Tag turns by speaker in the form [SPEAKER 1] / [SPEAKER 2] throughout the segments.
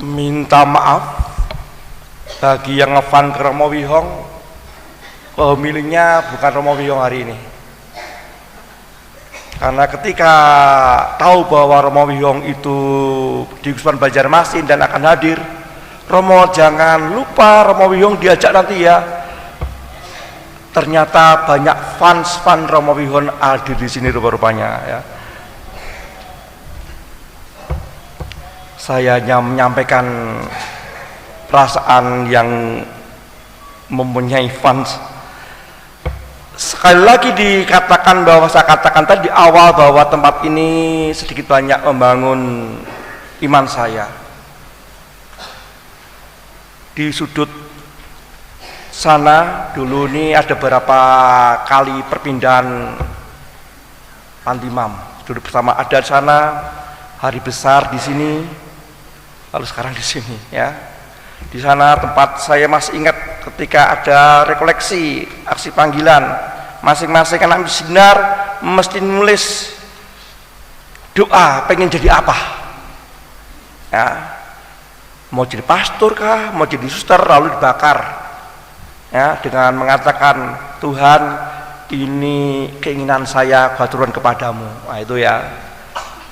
[SPEAKER 1] minta maaf bagi yang ngefan ke Romo Wihong. Pemilihnya bukan Romo Wihong hari ini, karena ketika tahu bahwa Romo Wihong itu di Gusman Banjarmasin dan akan hadir, Romo jangan lupa Romo Wihong diajak nanti ya. Ternyata banyak fans Romo Wihong hadir di sini rupa-rupanya ya. Saya hanya menyampaikan perasaan yang mempunyai fans. Sekali lagi dikatakan bahwa saya katakan tadi di awal bahwa tempat ini sedikit banyak membangun iman saya. Di sudut sana dulu ini ada beberapa kali perpindahan pantimam. Dulu bersama ada di sana, hari besar di sini, lalu sekarang di sini ya. Di sana tempat saya masih ingat ketika ada rekoleksi aksi panggilan, masing-masing anak sinar mesti nulis doa pengen jadi apa ya, mau jadi pastor kah, mau jadi suster, lalu dibakar ya dengan mengatakan, Tuhan ini keinginan saya turun kepadamu. Nah itu ya,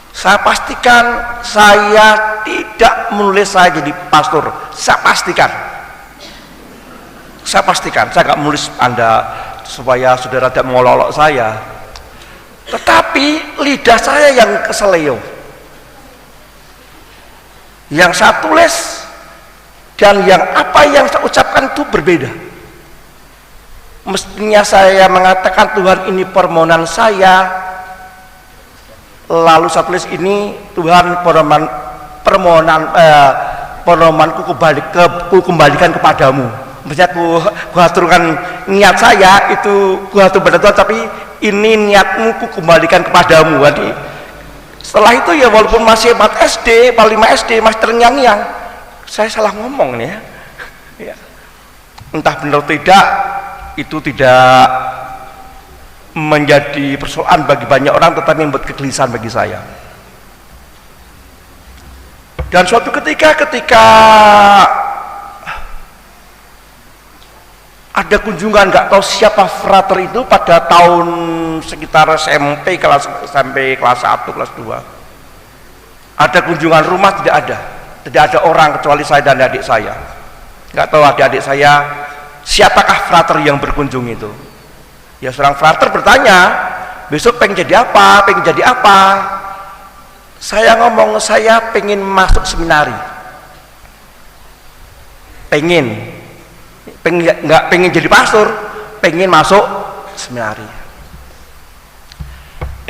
[SPEAKER 1] saya pastikan saya tidak menulis saya jadi pastor. Saya pastikan saya nggak menulis Anda supaya saudara tidak mengolok-olok saya, tetapi lidah saya yang keseleo, yang saya tulis dan yang apa yang saya ucapkan itu berbeda. Mestinya saya mengatakan, Tuhan ini permohonan saya, lalu saya tulis ini, Tuhan permohonanku kembalikan kepadamu. Maksudnya ku haturkan niat saya itu, ku hatur pada Tuhan, tapi ini niatmu ku kembalikan kepadamu. Jadi setelah itu ya, walaupun masih 4 SD, 5 SD masih terngiang-ngiang, saya salah ngomong nih ya. Entah benar atau tidak, itu tidak menjadi persoalan bagi banyak orang, tetapi membuat kegelisahan bagi saya. Dan suatu ketika ada kunjungan, nggak tahu siapa frater itu pada tahun sekitar SMP sampai kelas 1, kelas 2. Ada kunjungan rumah, tidak ada orang kecuali saya dan adik saya. Nggak tahu adik-adik saya siapakah frater yang berkunjung itu. Ya seorang frater bertanya, besok pengen jadi apa, Saya ngomong, saya pengen masuk seminari. Nggak pengen jadi pastor, pengen masuk seminari.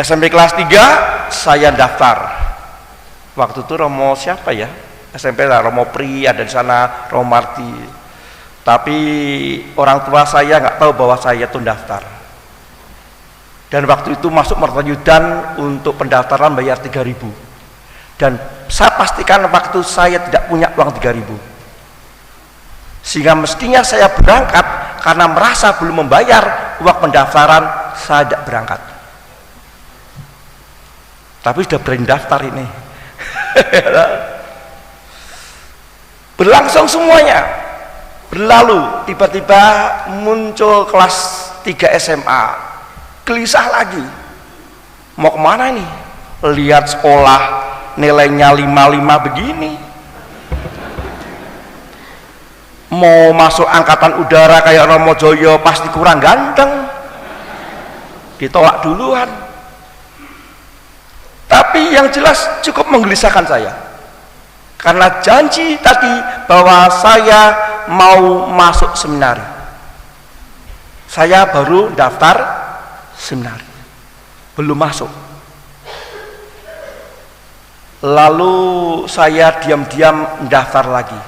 [SPEAKER 1] SMP kelas 3 saya daftar. Waktu itu Romo siapa ya? SMP lah, Romo Pri ada di sana, Romo Marti. Tapi orang tua saya nggak tahu bahwa saya tuh daftar. Dan waktu itu masuk Mertoyudan untuk pendaftaran bayar 3.000. Dan saya pastikan waktu saya tidak punya uang 3.000. Sehingga mestinya saya berangkat, karena merasa belum membayar uang pendaftaran, saya tidak berangkat. Tapi sudah berani daftar ini. Berlangsung semuanya, berlalu, tiba-tiba muncul kelas 3 SMA, gelisah lagi, mau kemana nih? Lihat sekolah nilainya 5,5 begini, mau masuk angkatan udara kayak Romo Joyo pasti kurang ganteng, ditolak duluan. Tapi yang jelas cukup menggelisahkan saya, karena janji tadi bahwa saya mau masuk seminari. Saya baru daftar seminari, belum masuk. Lalu saya diam-diam mendaftar lagi.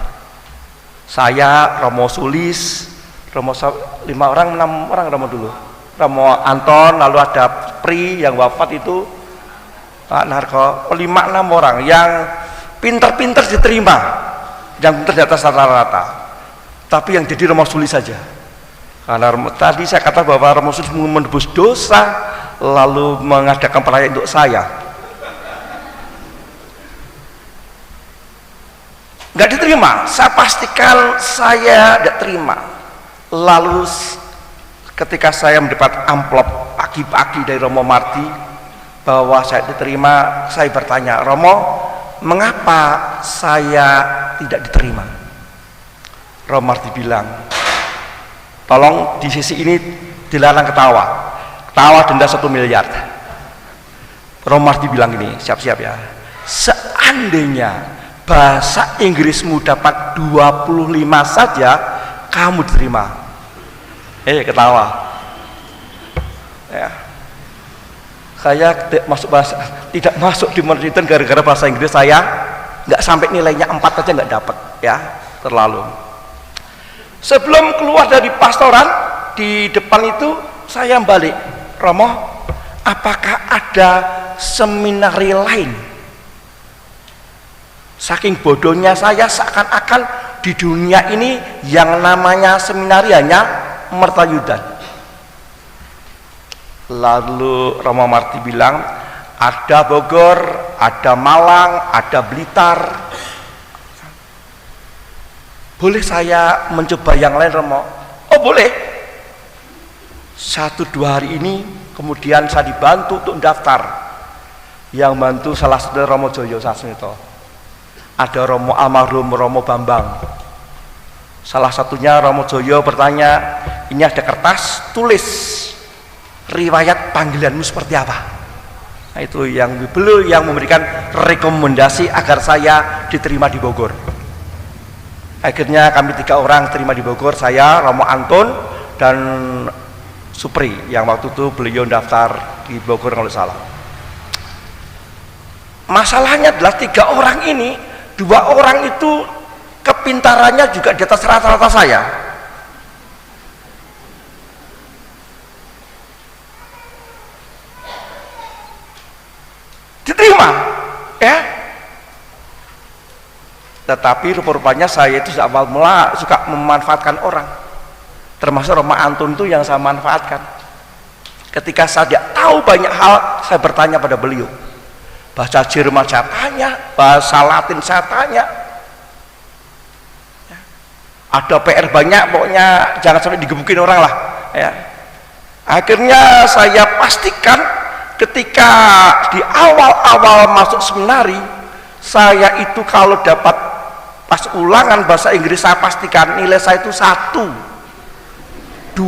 [SPEAKER 1] Saya, Romo Sulis, Romo 5 orang, 6 orang Romo dulu, Romo Anton, lalu ada Pri yang wafat itu, Pak Narko, 5-6 orang yang pinter-pinter diterima, yang pinter di atas rata-rata. Tapi yang jadi Romo Sulis saja, karena tadi saya kata bahwa Romo Sulis menebus dosa, lalu mengadakan perayaan untuk saya. nggak diterima. Saya pastikan saya tidak terima. Lalu ketika saya mendapat amplop pagi-pagi dari Romo Marti bahwa saya diterima, saya bertanya, Romo, mengapa saya tidak diterima? Romo Marti bilang, tolong di sisi ini dilarang ketawa, ketawa denda 1 miliar. Romo Marti bilang ini, siap-siap ya, seandainya bahasa Inggrismu dapat 25 saja, kamu diterima. Ketawa ya. Saya tidak masuk di Moratorium gara-gara bahasa Inggris saya nggak sampai nilainya 4 aja nggak dapat ya, terlalu. Sebelum keluar dari pastoran di depan itu saya balik, Romo, apakah ada seminari lain? Saking bodohnya saya, seakan-akan di dunia ini yang namanya seminari hanya Mertayudan. Lalu Romo Marti bilang, ada Bogor, ada Malang, ada Blitar. Boleh saya mencoba yang lain, Romo? Oh boleh. 1-2 hari ini kemudian saya dibantu untuk daftar. Yang bantu salah satu Romo Joyo Sasmito, ada Romo almarhum Romo Bambang. Salah satunya Romo Joyo bertanya, ini ada kertas, tulis riwayat panggilanmu seperti apa. Nah, itu yang beliau yang memberikan rekomendasi agar saya diterima di Bogor. Akhirnya kami 3 orang terima di Bogor, saya, Romo Anton, dan Supri, yang waktu itu beliau daftar di Bogor kalau salah. Masalahnya adalah 3 orang ini, 2 orang itu kepintarannya juga di atas rata-rata saya. Diterima ya, tetapi rupa-rupanya saya itu awal mula suka memanfaatkan orang, termasuk Romo Anton itu yang saya manfaatkan. Ketika saya tidak tahu banyak hal, saya bertanya pada beliau. Bahasa Jerman saya tanya, bahasa Latin saya tanya. Ada PR banyak, pokoknya jangan sampai digebukin orang lah ya. Akhirnya saya pastikan ketika di awal-awal masuk seminari, saya itu kalau dapat pas ulangan bahasa Inggris, saya pastikan nilai saya itu 1, 2,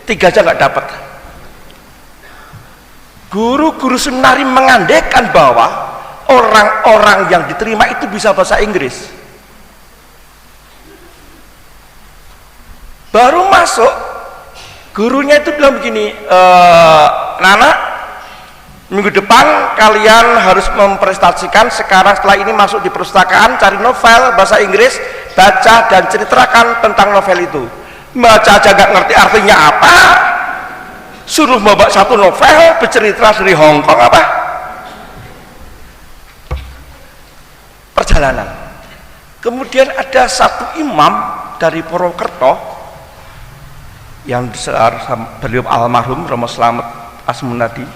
[SPEAKER 1] 3 aja nggak dapat. Guru-guru seminari mengandaikan bahwa orang-orang yang diterima itu bisa bahasa Inggris. Baru masuk, gurunya itu bilang begini, Nana, minggu depan kalian harus mempresentasikan, sekarang setelah ini masuk di perpustakaan, cari novel bahasa Inggris, baca dan ceritakan tentang novel itu. Baca aja nggak ngerti artinya apa, suruh membawa 1 novel bercerita dari Hong Kong apa? Perjalanan. Kemudian ada 1 imam dari Purwokerto yang beliau almarhum Romo Slamet Asmunadi.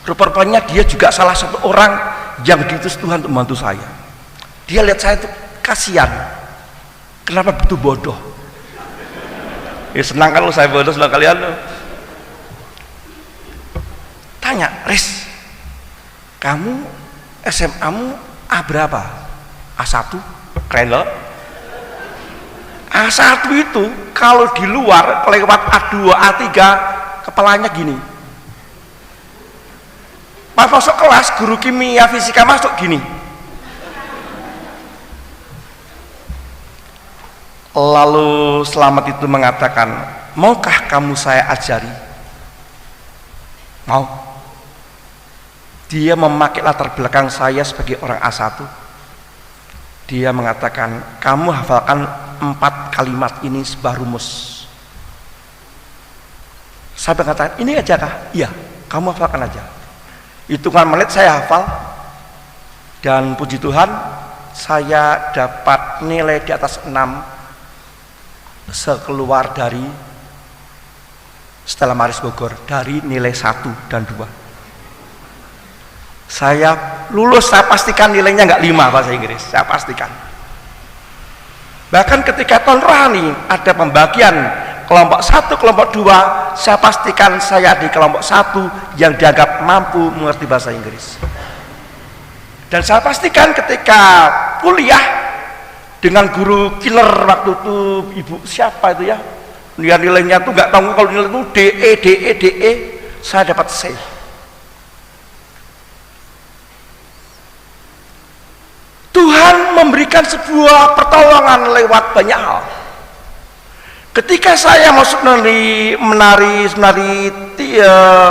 [SPEAKER 1] Rupanya dia juga salah satu orang yang diutus Tuhan untuk membantu saya. Dia lihat saya itu kasihan, kenapa begitu bodoh. Ya senang kalau saya bodoh, senang kalian loh. Tanya, Riz, kamu SMA-mu A berapa? A1? Keren loh. A1 itu kalau di luar lewat A2, A3 kepalanya gini. Pas masuk kelas, guru kimia fisika masuk gini. Lalu Slamet itu mengatakan, maukah kamu saya ajari? Mau. Dia memakai latar belakang saya sebagai orang A1. Dia mengatakan, kamu hafalkan 4 kalimat ini sebuah rumus. Saya mengatakan, ini aja kah? Iya, kamu hafalkan aja. Hitungan menit saya hafal, dan puji Tuhan saya dapat nilai di atas 6 sekeluar dari Stella Maris Bogor, dari nilai 1 dan 2. Saya lulus saya pastikan nilainya nggak 5 bahasa Inggris, saya pastikan. Bahkan ketika tahun rohani ada pembagian kelompok 1, kelompok 2, saya pastikan saya di kelompok 1 yang dianggap mampu mengerti bahasa Inggris. Dan saya pastikan ketika kuliah dengan guru killer waktu itu, ibu siapa itu ya, nilainya tuh nggak tahu, kalau nilai itu DE, saya dapat C. Tuhan memberikan sebuah pertolongan lewat banyak hal. Ketika saya masuk menari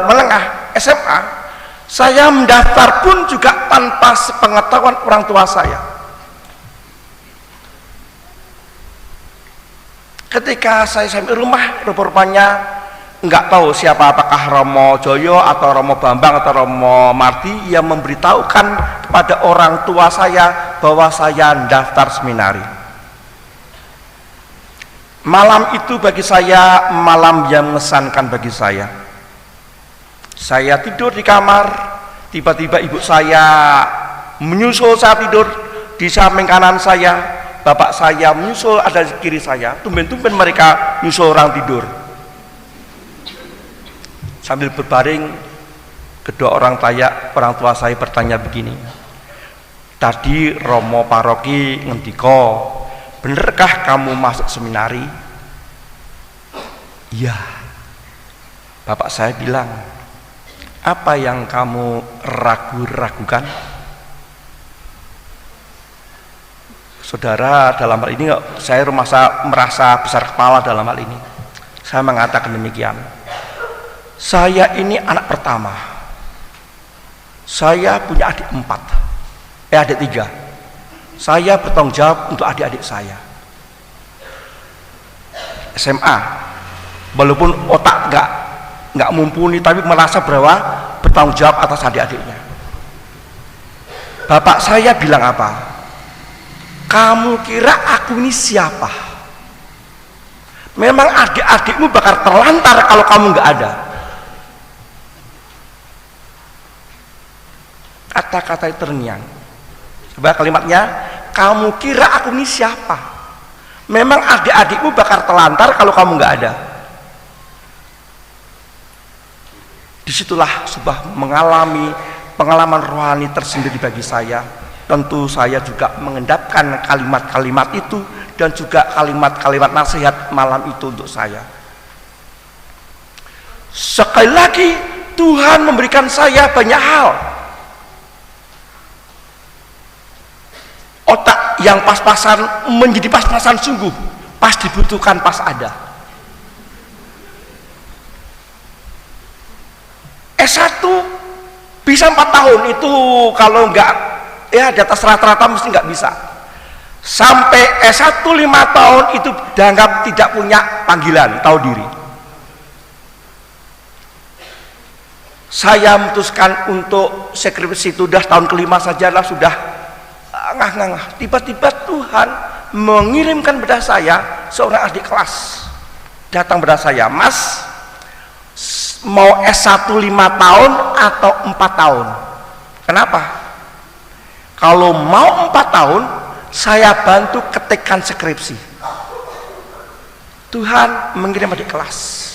[SPEAKER 1] menengah SMA, saya mendaftar pun juga tanpa sepengetahuan orang tua saya. Ketika saya sampai rumah, rupanya nggak tahu siapa, apakah Romo Joyo atau Romo Bambang atau Romo Marti yang memberitahukan kepada orang tua saya bahwa saya daftar seminari. Malam itu bagi saya malam yang mengesankan bagi saya. Saya tidur di kamar, tiba-tiba ibu saya menyusul saya tidur di samping kanan saya, bapak saya menyusul ada di kiri saya. Tumben-tumben mereka menyusul orang tidur. Sambil berbaring, kedua orang tua saya bertanya begini, tadi Romo Paroki ngendiko, benerkah kamu masuk seminari? Iya. Bapak saya bilang, apa yang kamu ragu-ragukan? Saudara, dalam hal ini saya merasa besar kepala dalam hal ini. Saya mengatakan demikian. Saya ini anak pertama. Saya punya adik 4, adik 3. Saya bertanggung jawab untuk adik-adik saya. SMA, walaupun otak nggak mumpuni, tapi merasa bahwa bertanggung jawab atas adik-adiknya. Bapak saya bilang apa? Kamu kira aku ini siapa? Memang adik-adikmu bakal terlantar kalau kamu nggak ada. Kata-kata itu terngiang. Coba kalimatnya, kamu kira aku ini siapa? Memang adik-adikmu bakal terlantar kalau kamu nggak ada. Disitulah sebuah mengalami pengalaman rohani tersendiri bagi saya. Tentu saya juga mengendapkan kalimat-kalimat itu dan juga kalimat-kalimat nasihat malam itu untuk saya. Sekali lagi Tuhan memberikan saya banyak hal. Otak yang pas-pasan menjadi pas-pasan sungguh, pas dibutuhkan, pas ada. S1 bisa 4 tahun itu, kalau enggak ya di atas rata-rata mesti enggak bisa. Sampai S1 5 tahun itu dianggap tidak punya panggilan, tahu diri. Saya memutuskan untuk skripsi itu sudah tahun kelima sajalah, sudah ngah-ngah. Tiba-tiba Tuhan mengirimkan pada saya seorang adik kelas datang pada saya, Mas, mau S1 5 tahun atau 4 tahun? Kenapa? Kalau mau 4 tahun, saya bantu ketikkan skripsi. Tuhan mengirim adik kelas.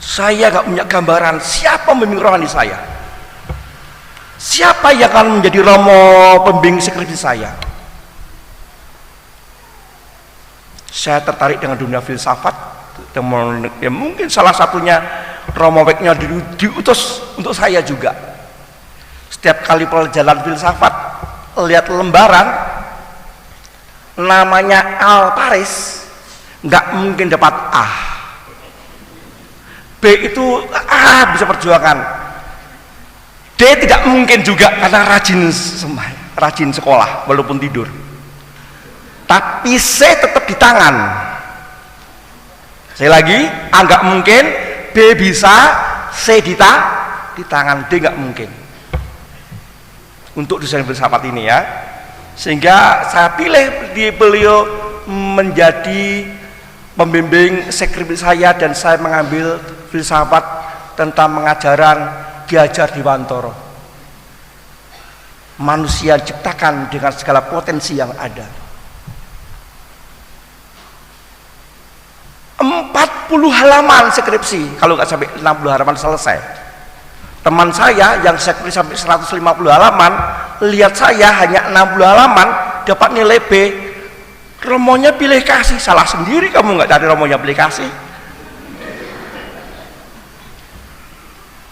[SPEAKER 1] Saya gak punya gambaran siapa pembimbing rohani saya, siapa yang akan menjadi romo pembimbing skripsi saya. Saya tertarik dengan dunia filsafat, ya mungkin salah satunya Romo Wegnya diutus untuk saya juga. Setiap kali pelajaran filsafat, lihat lembaran namanya Al Paris, nggak mungkin dapat A. B itu A bisa perjuangan. D tidak mungkin juga karena rajin sekolah walaupun tidur. Tapi C tetap di tangan. Saya lagi, A nggak mungkin, B bisa, C di tangan, D nggak mungkin. Untuk desain filsafat ini ya, sehingga saya pilih beliau menjadi pembimbing skripsi saya, dan saya mengambil filsafat tentang pengajaran Ki Hajar Dewantara. Manusia diciptakan dengan segala potensi yang ada. 40 halaman skripsi, kalau nggak sampai 60 halaman selesai. Teman saya yang skripsi sampai 150 halaman, lihat saya hanya 60 halaman dapat nilai B. Romonya pilih kasih, salah sendiri kamu nggak cari romonya pilih kasih.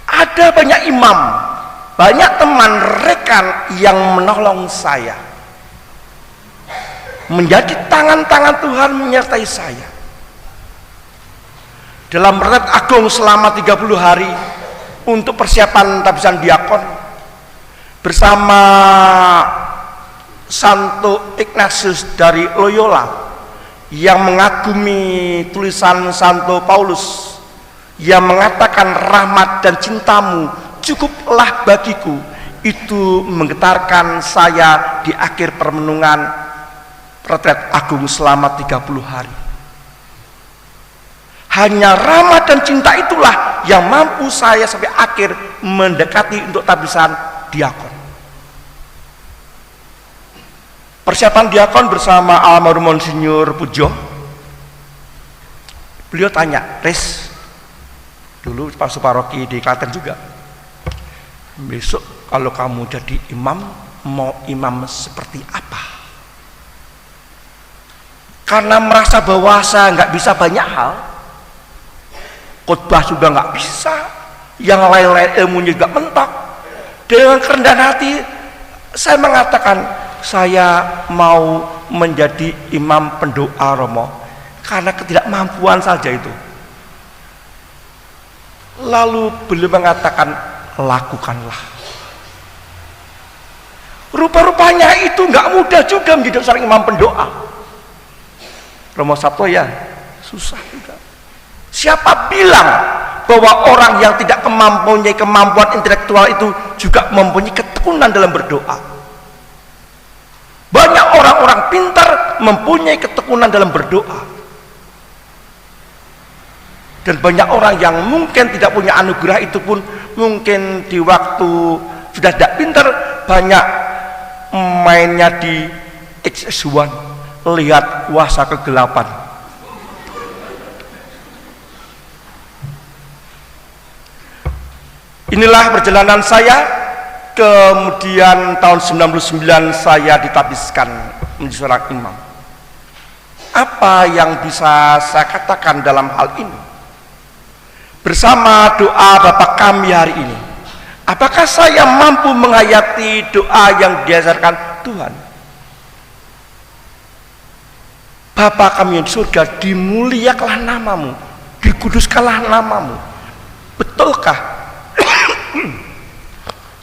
[SPEAKER 1] Ada banyak imam, banyak teman rekan yang menolong saya, menjadi tangan-tangan Tuhan menyertai saya dalam retret agung selama 30 hari untuk persiapan tabisan diakon bersama Santo Ignatius dari Loyola yang mengagumi tulisan Santo Paulus yang mengatakan rahmat dan cintamu cukuplah bagiku. Itu menggetarkan saya di akhir permenungan retret agung selama 30 hari. Hanya rahmat dan cinta itulah yang mampu saya sampai akhir mendekati untuk tabisan diakon. Persiapan diakon bersama almarhum Monsinyur Pujo. Beliau tanya, Res, dulu Pak Suparoki di Klaten juga, besok kalau kamu jadi imam, mau imam seperti apa? Karena merasa bahwa saya nggak bisa banyak hal, khotbah juga nggak bisa, yang lain-lain ilmunya juga mentok. Dengan kerendahan hati saya mengatakan saya mau menjadi imam pendoa Romo karena ketidakmampuan saja itu. Lalu beliau mengatakan, lakukanlah. Rupa-rupanya itu nggak mudah juga menjadi seorang imam pendoa. Romo Sabto ya susah juga. Siapa bilang bahwa orang yang tidak mempunyai kemampuan intelektual itu juga mempunyai ketekunan dalam berdoa? Banyak orang-orang pintar mempunyai ketekunan dalam berdoa. Dan banyak orang yang mungkin tidak punya anugerah itu pun mungkin di waktu sudah tidak pintar, banyak mainnya di X1, lihat kuasa kegelapan. Inilah perjalanan saya. Kemudian tahun 99 saya ditabiskan menjadi seorang imam. Apa yang bisa saya katakan dalam hal ini? Bersama doa Bapa kami hari ini, apakah saya mampu menghayati doa yang diajarkan Tuhan? Bapa kami yang di surga, dimuliakanlah namamu, dikuduskanlah namamu. Betulkah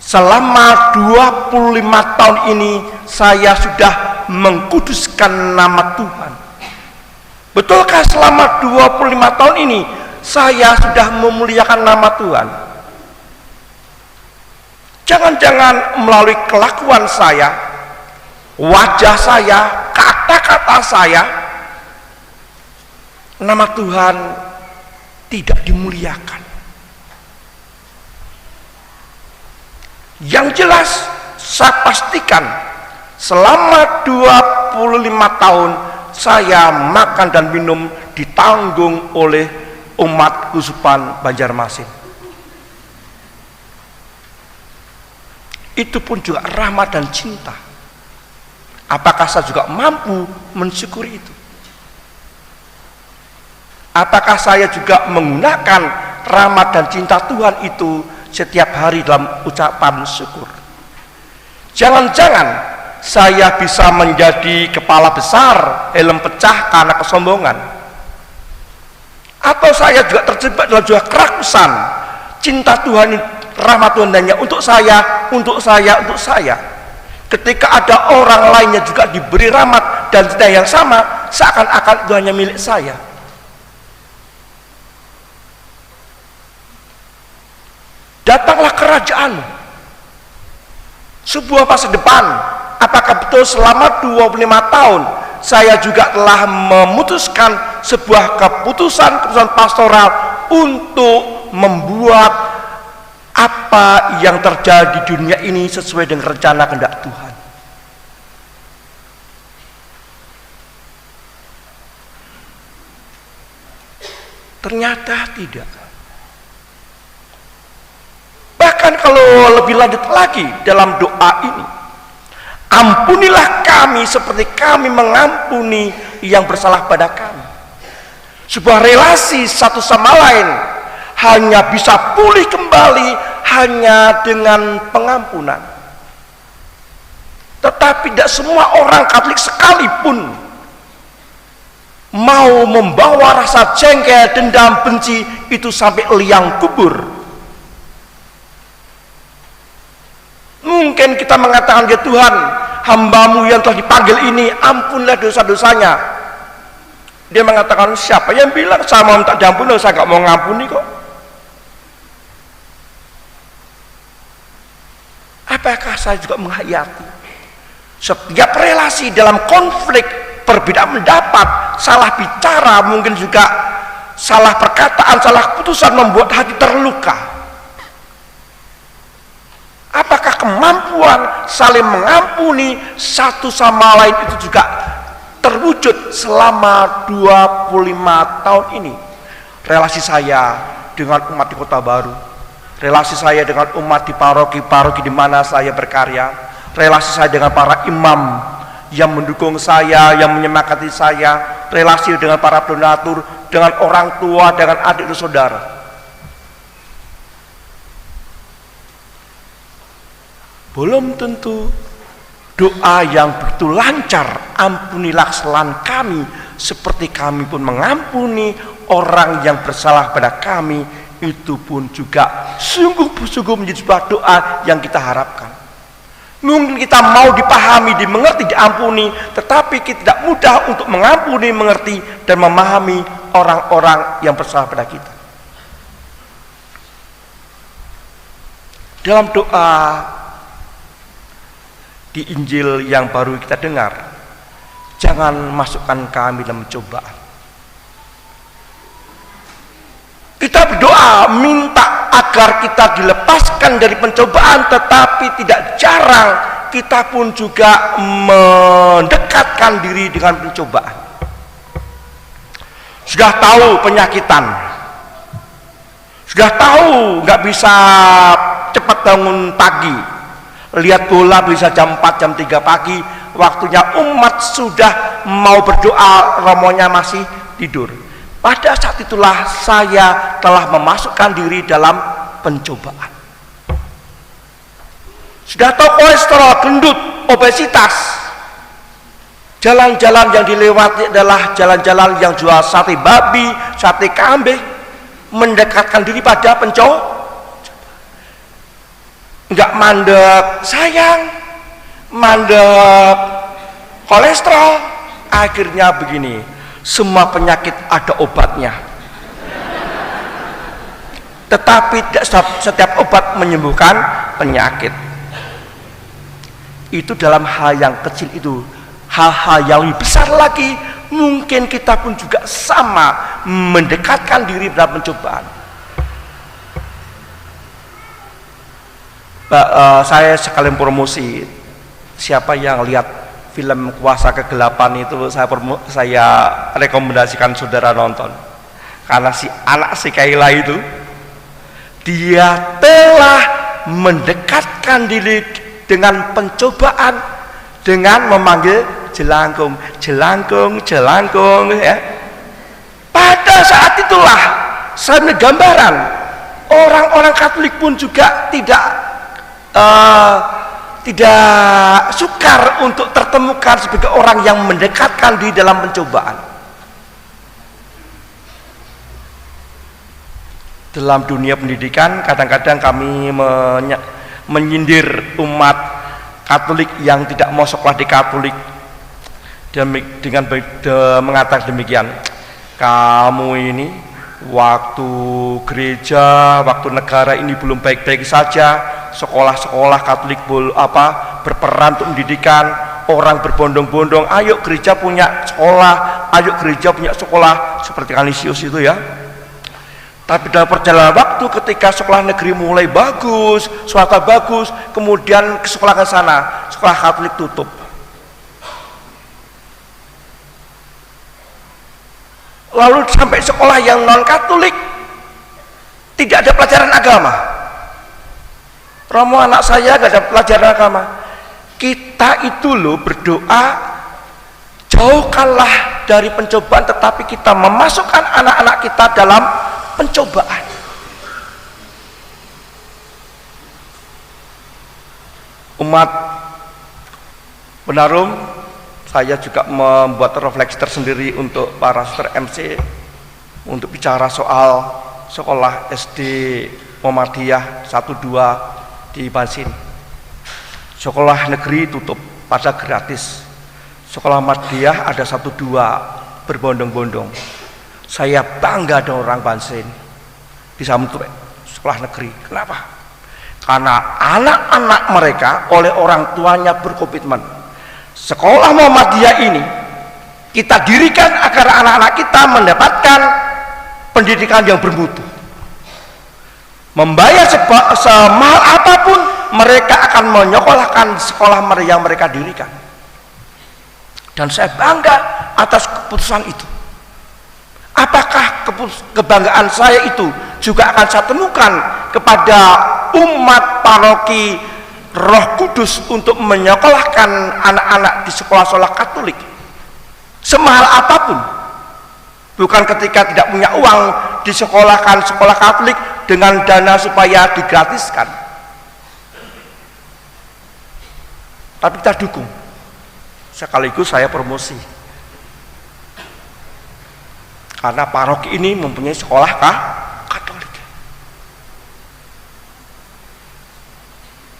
[SPEAKER 1] selama 25 tahun ini saya sudah mengkuduskan nama Tuhan? Betulkah selama 25 tahun ini saya sudah memuliakan nama Tuhan? Jangan-jangan melalui kelakuan saya, wajah saya, kata-kata saya, nama Tuhan tidak dimuliakan. Yang jelas saya pastikan selama 25 tahun saya makan dan minum ditanggung oleh umat Kusupan Banjarmasin. Itu pun juga rahmat dan cinta. Apakah saya juga mampu mensyukuri itu? Apakah saya juga menggunakan rahmat dan cinta Tuhan itu setiap hari dalam ucapan syukur? Jangan-jangan saya bisa menjadi kepala besar, helm pecah karena kesombongan. Atau saya juga terjebak dalam sebuah kerakusan. Cinta Tuhan, rahmat Tuhan hanya untuk saya, untuk saya, untuk saya. Ketika ada orang lainnya juga diberi rahmat dan cinta yang sama, seakan-akan itu hanya milik saya. Datanglah kerajaan, sebuah masa depan. Apakah betul selama 25 tahun saya juga telah memutuskan sebuah keputusan pastoral untuk membuat apa apa yang terjadi di dunia ini sesuai dengan rencana kehendak Tuhan? Ternyata tidak. Bahkan kalau lebih lanjut lagi dalam doa ini, ampunilah kami seperti kami mengampuni yang bersalah pada kami. Sebuah relasi satu sama lain hanya bisa pulih kembali hanya dengan pengampunan. Tetapi tidak semua orang Katolik sekalipun mau membawa rasa jengkel, dendam, benci itu sampai liang kubur. Mungkin kita mengatakan, ya Tuhan, hamba-Mu yang telah dipanggil ini, ampunlah dosa-dosanya. Dia mengatakan, siapa yang bilang saya mau minta diampuni, saya gak mau ngampuni kok. Apakah saya juga menghayati setiap relasi dalam konflik, perbedaan pendapat, salah bicara, mungkin juga salah perkataan, salah keputusan membuat hati terluka. Apakah kemampuan saling mengampuni satu sama lain itu juga terwujud selama 25 tahun ini? Relasi saya dengan umat di Kota Baru, relasi saya dengan umat di paroki-paroki di mana saya berkarya, relasi saya dengan para imam yang mendukung saya, yang menyemangati saya, relasi dengan para donatur, dengan orang tua, dengan adik dan saudara. Belum tentu doa yang begitu lancar, ampunilah kesalahan kami seperti kami pun mengampuni orang yang bersalah pada kami, itu pun juga sungguh-sungguh menjadi sebuah doa yang kita harapkan. Mungkin kita mau dipahami, dimengerti, diampuni, tetapi kita tidak mudah untuk mengampuni, mengerti, dan memahami orang-orang yang bersalah pada kita. Dalam doa di Injil yang baru kita dengar, jangan masukkan kami dalam cobaan. Kita berdoa minta agar kita dilepaskan dari pencobaan, tetapi tidak jarang kita pun juga mendekatkan diri dengan pencobaan. Sudah tahu penyakitan, sudah tahu nggak bisa cepat bangun pagi, lihat bola bisa jam 4, jam 3 pagi, waktunya umat sudah mau berdoa, romonya masih tidur. Pada saat itulah saya telah memasukkan diri dalam pencobaan. Sudah tahu kolesterol, gendut, obesitas, jalan-jalan yang dilewati adalah jalan-jalan yang jual sate babi, sate kambing, mendekatkan diri pada pencobaan. Enggak mandek sayang, mandek kolesterol, akhirnya begini, semua penyakit ada obatnya, tetapi tidak setiap obat menyembuhkan penyakit. Itu dalam hal yang kecil itu. Hal-hal yang lebih besar lagi, mungkin kita pun juga sama, mendekatkan diri dalam pencobaan. Saya sekalian promosi, siapa yang lihat film Kuasa Kegelapan itu, saya rekomendasikan saudara nonton, karena si anak si Kaila itu dia telah mendekatkan diri dengan pencobaan dengan memanggil jelangkung, jelangkung, jelangkung, ya. Pada saat itulah saya gambaran orang-orang Katolik pun juga tidak sukar untuk tertemukan sebagai orang yang mendekatkan diri dalam pencobaan. Dalam dunia pendidikan kadang-kadang kami menyindir umat Katolik yang tidak mau sekolah di Katolik dengan mengatakan demikian, kamu ini waktu gereja, waktu negara ini belum baik-baik saja, sekolah-sekolah Katolik berperan untuk pendidikan, orang berbondong-bondong, ayo gereja punya sekolah, ayo gereja punya sekolah, seperti Kanisius itu ya. Tapi dalam perjalanan waktu ketika sekolah negeri mulai bagus, swasta bagus, kemudian ke sekolah ke sana, sekolah Katolik tutup. Lalu sampai sekolah yang non Katolik tidak ada pelajaran agama. Romo, anak saya gak ada pelajaran agama. Kita itu loh berdoa, jauhkanlah dari pencobaan, tetapi kita memasukkan anak-anak kita dalam pencobaan. Umat Benarum, saya juga membuat refleksi tersendiri untuk para suster MC untuk bicara soal sekolah SD Muhammadiyah 1-2 di Bansin. Sekolah negeri tutup pada gratis. Sekolah Muhammadiyah ada 1-2 berbondong-bondong. Saya bangga dengan orang Bansin bisa menutup sekolah negeri. Kenapa? Karena anak-anak mereka oleh orang tuanya berkomitmen. Sekolah Muhammadiyah ini kita dirikan agar anak-anak kita mendapatkan pendidikan yang bermutu. Membayar semahal apapun, mereka akan menyekolahkan sekolah yang mereka dirikan. Dan saya bangga atas keputusan itu. Apakah kebanggaan saya itu juga akan saya temukan kepada umat paroki Roh Kudus untuk menyekolahkan anak-anak di sekolah-sekolah Katolik semahal apapun? Bukan ketika tidak punya uang disekolahkan sekolah Katolik dengan dana supaya digratiskan, tapi kita dukung. Sekaligus saya promosi karena paroki ini mempunyai sekolah Katolik.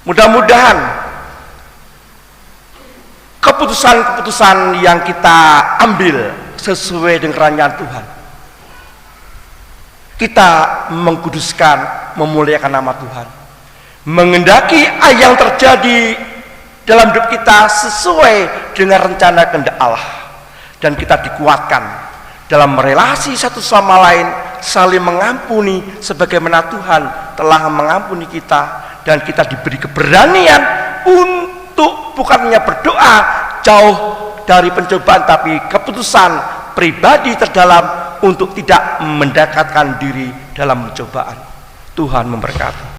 [SPEAKER 1] Mudah-mudahan keputusan-keputusan yang kita ambil sesuai dengan rancangan Tuhan. Kita mengkuduskan, memuliakan nama Tuhan, mengendaki yang terjadi dalam hidup kita sesuai dengan rencana kehendak Allah, dan kita dikuatkan dalam relasi satu sama lain, saling mengampuni sebagaimana Tuhan telah mengampuni kita, dan kita diberi keberanian untuk bukannya berdoa jauh dari pencobaan, tapi keputusan pribadi terdalam untuk tidak mendekatkan diri dalam pencobaan. Tuhan memberkati.